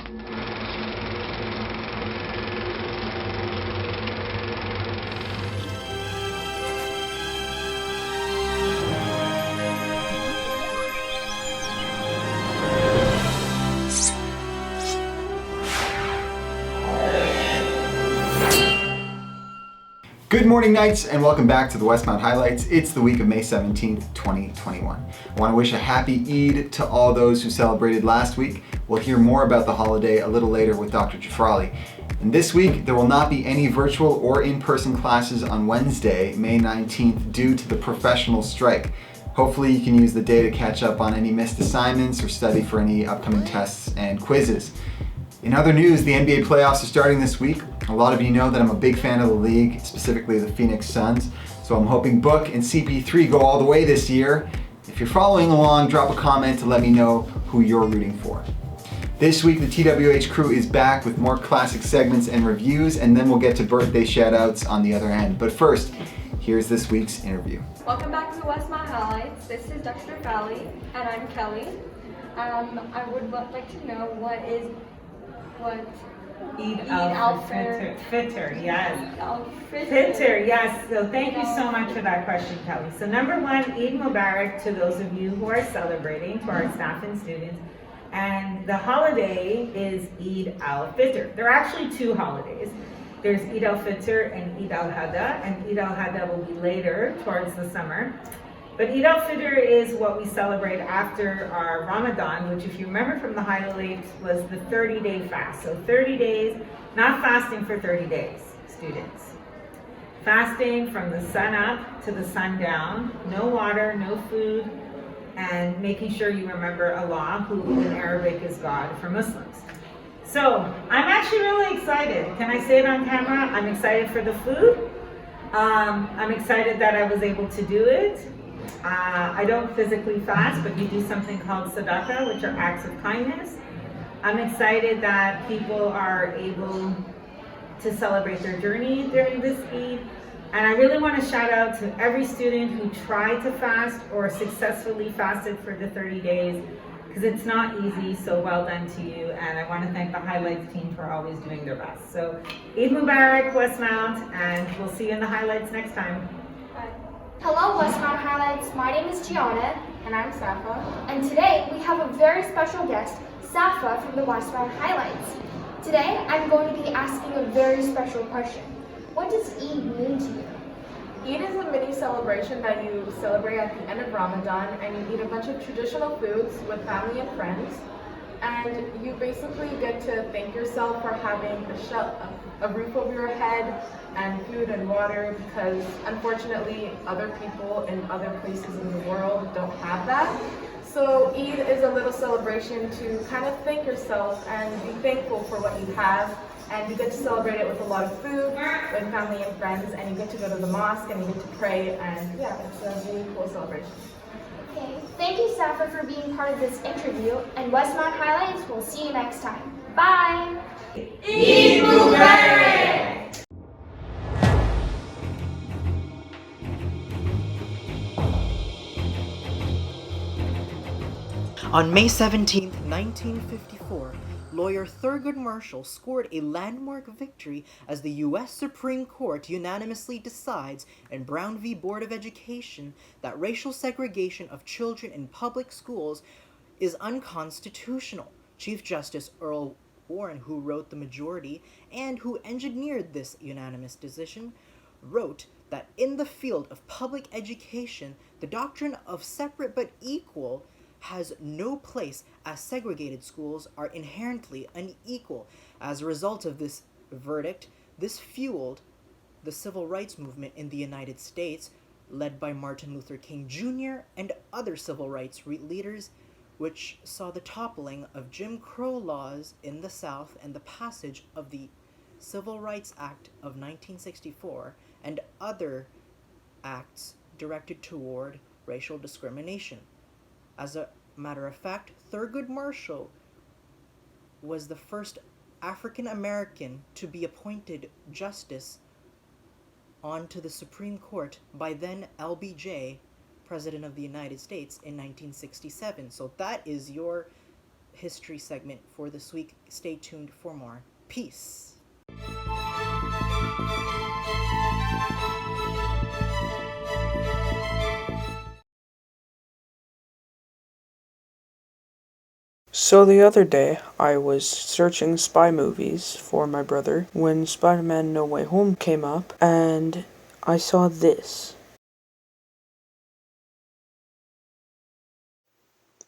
Good morning, Knights, and welcome back to the Westmount Highlights. It's the week of May 17th, 2021. I want to wish a happy Eid to all those who celebrated last week. We'll hear more about the holiday a little later with Dr. Jafrali. And this week, there will not be any virtual or in-person classes on Wednesday, May 19th, due to the professional strike. Hopefully you can use the day to catch up on any missed assignments or study for any upcoming tests and quizzes. In other news, the NBA playoffs are starting this week. A lot of you know that I'm a big fan of the league, specifically the Phoenix Suns, so I'm hoping Book and CP3 go all the way this year. If you're following along, drop a comment to let me know who you're rooting for. This week, the TWH crew is back with more classic segments and reviews, and then we'll get to birthday shout-outs on the other end. But first, here's this week's interview. Welcome back to the Westmount Highlights. This is Dr. Jafrali, and I'm Kelly. I would like to know what Eid al-Fitr, yes. Fitr, yes. So thank you so much for that question, Kelly. So number one, Eid Mubarak to those of you who are celebrating, to our staff and students. And the holiday is Eid al-Fitr. There are actually two holidays. There's Eid al-Fitr and Eid al-Adha, and Eid al-Adha will be later, towards the summer. But Eid al-Fitr is what we celebrate after our Ramadan, which if you remember from the highlights was the 30-day fast. So 30 days, not fasting for 30 days, students. Fasting from the sun up to the sun down, no water, no food, and making sure you remember Allah, who in Arabic is God for Muslims. So I'm actually really excited. Can I say it on camera? I'm excited for the food. I'm excited that I was able to do it. I don't physically fast, but you do something called sadaqah, which are acts of kindness. I'm excited that people are able to celebrate their journey during this Eid. And I really want to shout out to every student who tried to fast or successfully fasted for the 30 days, because it's not easy, so well done to you. And I want to thank the Highlights team for always doing their best. So Eid Mubarak, Westmount, and we'll see you in the Highlights next time. Hello Westmount Highlights, my name is Gianna. And I'm Safa. And today we have a very special guest, Safa from the Westmount Highlights. Today I'm going to be asking a very special question. What does Eid mean to you? Eid is a mini celebration that you celebrate at the end of Ramadan, and you eat a bunch of traditional foods with family and friends. And you basically get to thank yourself for having a roof over your head and food and water, because unfortunately other people in other places in the world don't have that. So Eid is a little celebration to kind of thank yourself and be thankful for what you have. And you get to celebrate it with a lot of food, with family and friends, and you get to go to the mosque and you get to pray, and yeah, it's a really cool celebration. Okay, thank you Safa for being part of this interview, and Westmount Highlights, we'll see you next time. Bye! Eid Mubarak! On May 17, 1954, lawyer Thurgood Marshall scored a landmark victory as the U.S. Supreme Court unanimously decides in Brown v. Board of Education that racial segregation of children in public schools is unconstitutional. Chief Justice Earl Warren, who wrote the majority and who engineered this unanimous decision, wrote that in the field of public education, the doctrine of separate but equal has no place, as segregated schools are inherently unequal. As a result of this verdict, this fueled the civil rights movement in the United States, led by Martin Luther King Jr. and other civil rights leaders, which saw the toppling of Jim Crow laws in the South and the passage of the Civil Rights Act of 1964 and other acts directed toward racial discrimination. As a matter of fact, Thurgood Marshall was the first African American to be appointed justice onto the Supreme Court by then LBJ, President of the United States, in 1967. So that is your history segment for this week. Stay tuned for more. Peace. So the other day, I was searching spy movies for my brother when Spider-Man No Way Home came up, and I saw this.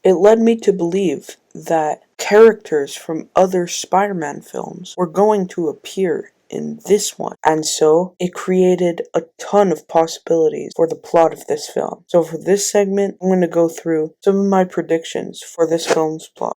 It led me to believe that characters from other Spider-Man films were going to appear in this one, and so it created a ton of possibilities for the plot of this film. So for this segment, I'm going to go through some of my predictions for this film's plot.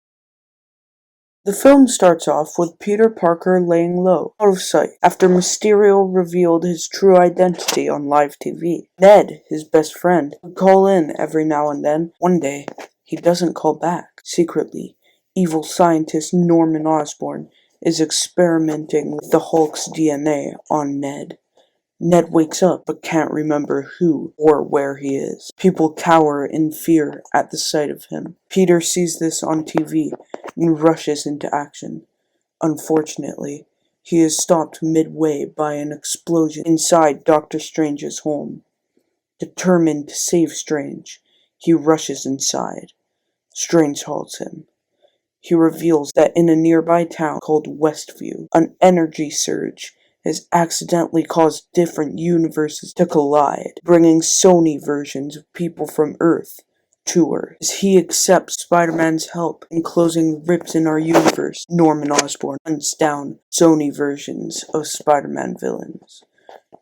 The film starts off with Peter Parker laying low, out of sight, after Mysterio revealed his true identity on live TV. Ned, his best friend, would call in every now and then. One day, he doesn't call back. Secretly, evil scientist Norman Osborn is experimenting with the Hulk's DNA on Ned. Ned wakes up but can't remember who or where he is. People cower in fear at the sight of him. Peter sees this on TV and rushes into action. Unfortunately, he is stopped midway by an explosion inside Doctor Strange's home. Determined to save Strange, he rushes inside. Strange halts him. He reveals that in a nearby town called Westview, an energy surge has accidentally caused different universes to collide, bringing Sony versions of people from Earth to Earth. As he accepts Spider-Man's help in closing rips in our universe, Norman Osborn hunts down Sony versions of Spider-Man villains.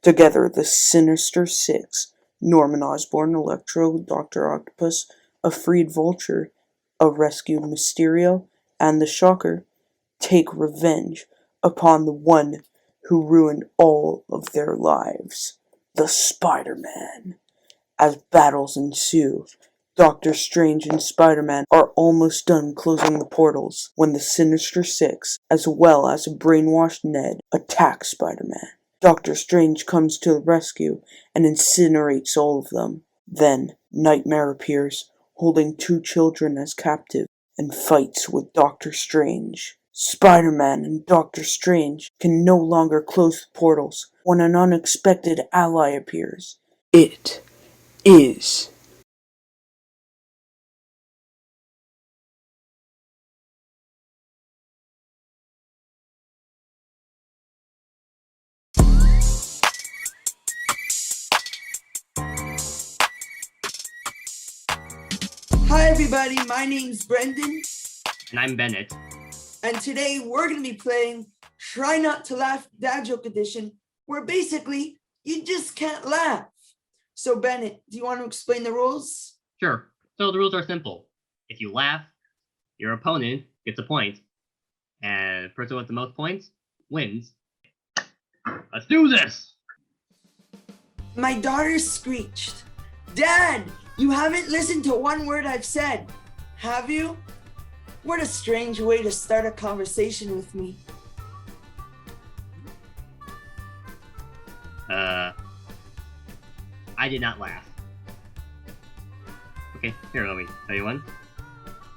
Together, the Sinister Six, Norman Osborn, Electro, Dr. Octopus, a freed Vulture, a rescued Mysterio, and the Shocker, take revenge upon the one who ruined all of their lives, the Spider-Man. As battles ensue, Doctor Strange and Spider-Man are almost done closing the portals when the Sinister Six, as well as a brainwashed Ned, attack Spider-Man. Doctor Strange comes to the rescue and incinerates all of them. Then, Nightmare appears, holding two children as captive, and fights with Doctor Strange. Spider-Man and Doctor Strange can no longer close the portals when an unexpected ally appears. It is Hi everybody, my name's Brendan, And I'm Bennett. and today we're going to be playing Try Not to Laugh Dad Joke Edition, where basically you just can't laugh. So Bennett, do you want to explain the rules? Sure. So the rules are simple. If you laugh, your opponent gets a point, and the person with the most points wins. Let's do this! My daughter screeched, "Dad, you haven't listened to one word I've said. Have you?" What a strange way to start a conversation with me. I did not laugh. Okay, here, let me tell you one.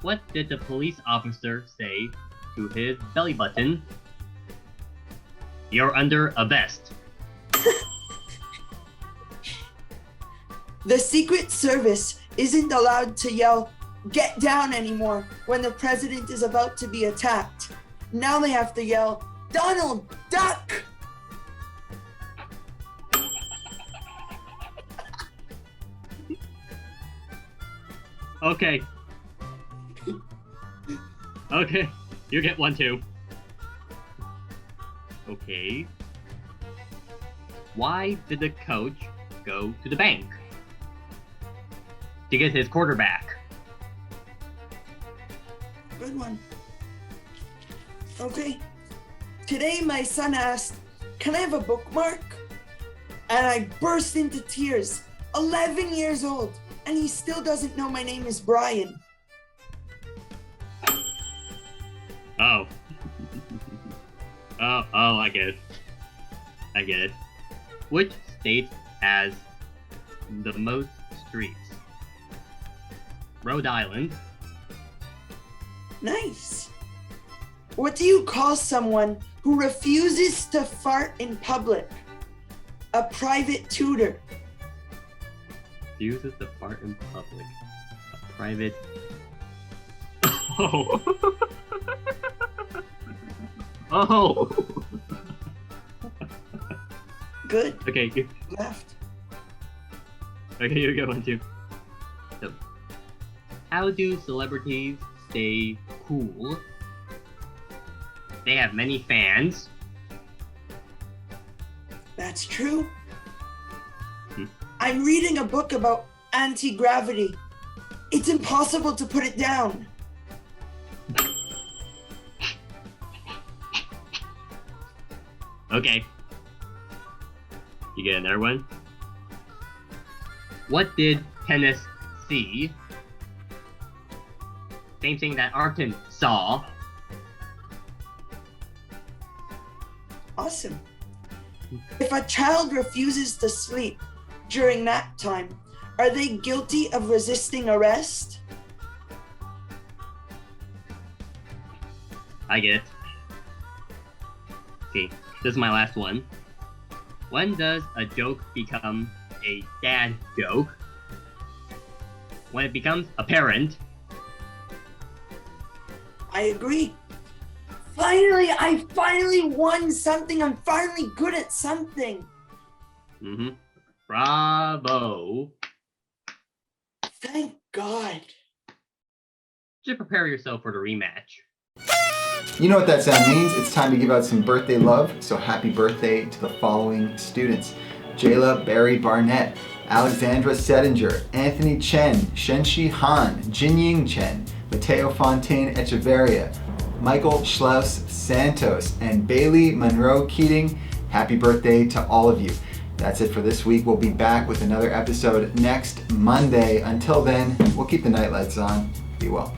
What did the police officer say to his belly button? You're under a vest. The Secret Service isn't allowed to yell, "Get down" anymore when the president is about to be attacked. Now they have to yell, "Donald, duck!" Okay. Okay, you get one too. Okay. Why did the coach go to the bank? To get his quarterback. Good one. Okay. Today my son asked, "Can I have a bookmark?" And I burst into tears. 11 years old, and he still doesn't know my name is Brian. Oh. oh, I get it. I get it. Which state has the most streets? Rhode Island. Nice. What do you call someone who refuses to fart in public? A private tutor. Refuses to fart in public. A private. Oh. Oh. Good. Okay. Left. Okay, here we go. 1, 2. So, how do celebrities stay cool? They have many fans. That's true. I'm reading a book about anti-gravity. It's impossible to put it down. Okay. You get another one? What did Tennis see? Same thing that Arkin saw. Awesome. If a child refuses to sleep during nap time, are they guilty of resisting arrest? I get it. Okay, this is my last one. When does a joke become a dad joke? When it becomes apparent. I agree. Finally, I finally won something. I'm finally good at something. Mm-hmm. Bravo. Thank God. Just prepare yourself for the rematch. You know what that sound means. It's time to give out some birthday love. So happy birthday to the following students. Jayla Barry Barnett, Alexandra Settinger, Anthony Chen, Shenshi Han, Jinying Chen, Mateo Fontaine Echeverria, Michael Schlaus Santos, and Bailey Monroe Keating. Happy birthday to all of you. That's it for this week. We'll be back with another episode next Monday. Until then, we'll keep the night lights on. Be well.